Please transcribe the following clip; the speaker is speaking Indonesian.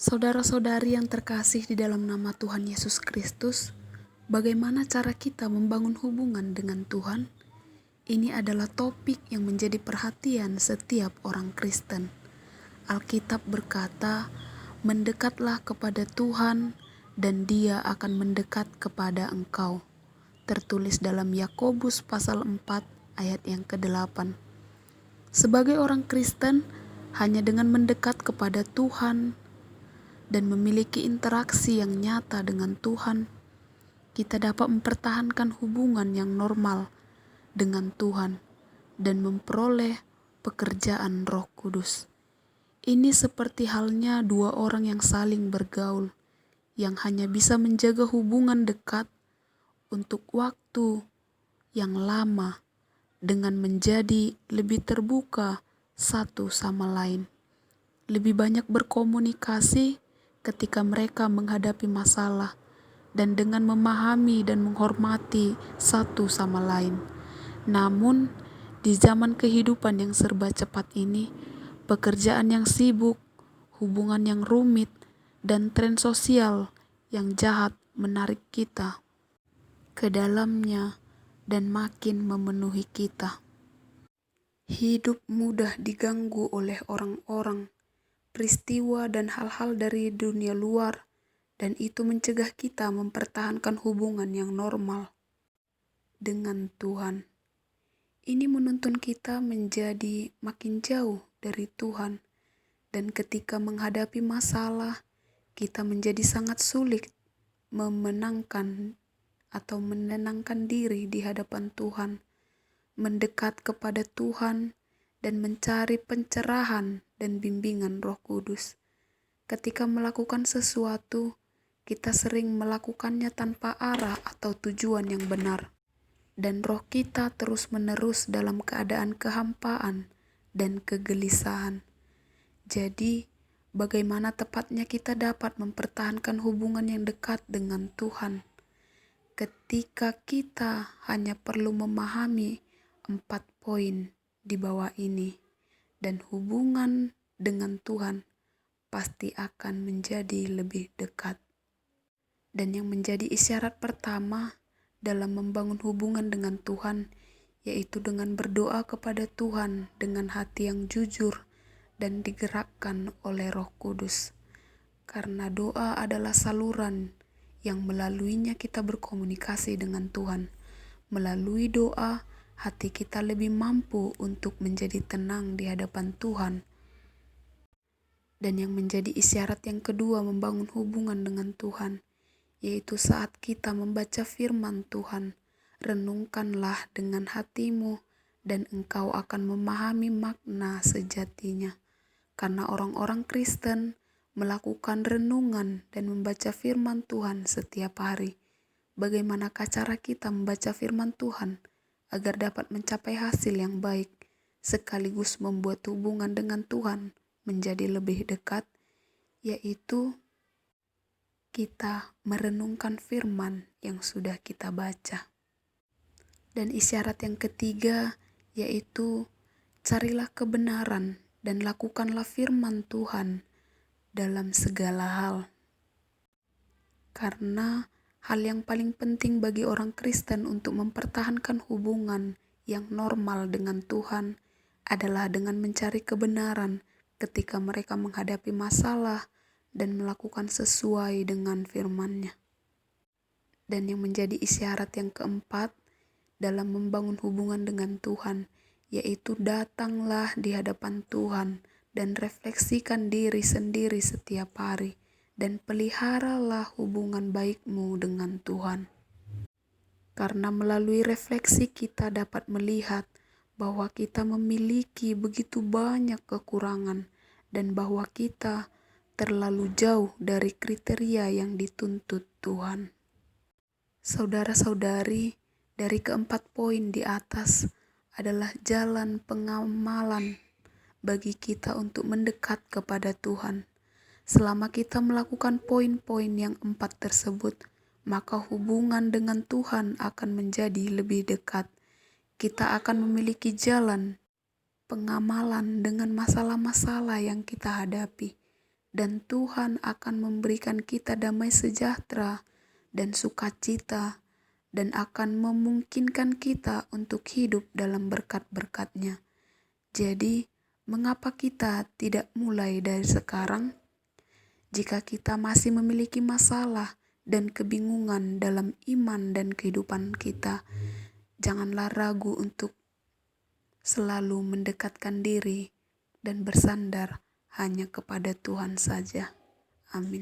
Saudara-saudari yang terkasih di dalam nama Tuhan Yesus Kristus, bagaimana cara kita membangun hubungan dengan Tuhan? Ini adalah topik yang menjadi perhatian setiap orang Kristen. Alkitab berkata, "Mendekatlah kepada Tuhan, dan Dia akan mendekat kepada engkau." Tertulis dalam Yakobus pasal 4 ayat yang ke-8. Sebagai orang Kristen, hanya dengan mendekat kepada Tuhan dan memiliki interaksi yang nyata dengan Tuhan, kita dapat mempertahankan hubungan yang normal dengan Tuhan dan memperoleh pekerjaan Roh Kudus. Ini seperti halnya dua orang yang saling bergaul, yang hanya bisa menjaga hubungan dekat untuk waktu yang lama dengan menjadi lebih terbuka satu sama lain, lebih banyak berkomunikasi ketika mereka menghadapi masalah, dan dengan memahami dan menghormati satu sama lain. Namun, di zaman kehidupan yang serba cepat ini, pekerjaan yang sibuk, hubungan yang rumit, dan tren sosial yang jahat menarik kita ke dalamnya dan makin memenuhi kita. Hidup mudah diganggu oleh orang-orang, peristiwa dan hal-hal dari dunia luar, dan itu mencegah kita mempertahankan hubungan yang normal dengan Tuhan. Ini menuntun kita menjadi makin jauh dari Tuhan, dan ketika menghadapi masalah, kita menjadi sangat sulit menenangkan diri di hadapan Tuhan, mendekat kepada Tuhan, dan mencari pencerahan dan bimbingan Roh Kudus. Ketika melakukan sesuatu, kita sering melakukannya tanpa arah atau tujuan yang benar, dan roh kita terus-menerus dalam keadaan kehampaan dan kegelisahan. Jadi, bagaimana tepatnya kita dapat mempertahankan hubungan yang dekat dengan Tuhan? Ketika kita hanya perlu memahami 4 poin di bawah ini, dan hubungan dengan Tuhan pasti akan menjadi lebih dekat. Dan yang menjadi isyarat pertama dalam membangun hubungan dengan Tuhan, yaitu dengan berdoa kepada Tuhan dengan hati yang jujur dan digerakkan oleh Roh Kudus. Karena doa adalah saluran yang melaluinya kita berkomunikasi dengan Tuhan. Melalui doa, hati kita lebih mampu untuk menjadi tenang di hadapan Tuhan. Dan yang menjadi isyarat yang kedua membangun hubungan dengan Tuhan, yaitu saat kita membaca firman Tuhan, renungkanlah dengan hatimu dan engkau akan memahami makna sejatinya. Karena orang-orang Kristen melakukan renungan dan membaca firman Tuhan setiap hari. Bagaimanakah cara kita membaca firman Tuhan agar dapat mencapai hasil yang baik, sekaligus membuat hubungan dengan Tuhan menjadi lebih dekat, yaitu kita merenungkan firman yang sudah kita baca. Dan isyarat yang ketiga yaitu carilah kebenaran dan lakukanlah firman Tuhan dalam segala hal. Karena hal yang paling penting bagi orang Kristen untuk mempertahankan hubungan yang normal dengan Tuhan adalah dengan mencari kebenaran ketika mereka menghadapi masalah dan melakukan sesuai dengan firman-Nya. Dan yang menjadi isyarat yang keempat dalam membangun hubungan dengan Tuhan, yaitu datanglah di hadapan Tuhan dan refleksikan diri sendiri setiap hari, dan peliharalah hubungan baikmu dengan Tuhan. Karena melalui refleksi kita dapat melihat bahwa kita memiliki begitu banyak kekurangan dan bahwa kita terlalu jauh dari kriteria yang dituntut Tuhan. Saudara-saudari, dari keempat poin di atas adalah jalan pengamalan bagi kita untuk mendekat kepada Tuhan. Selama kita melakukan poin-poin yang 4 tersebut, maka hubungan dengan Tuhan akan menjadi lebih dekat. Kita akan memiliki jalan pengamalan dengan masalah-masalah yang kita hadapi. dan Tuhan akan memberikan kita damai sejahtera dan sukacita, dan akan memungkinkan kita untuk hidup dalam berkat-berkat-Nya. Jadi, mengapa kita tidak mulai dari sekarang? Jika kita masih memiliki masalah dan kebingungan dalam iman dan kehidupan kita, janganlah ragu untuk selalu mendekatkan diri dan bersandar hanya kepada Tuhan saja. Amin.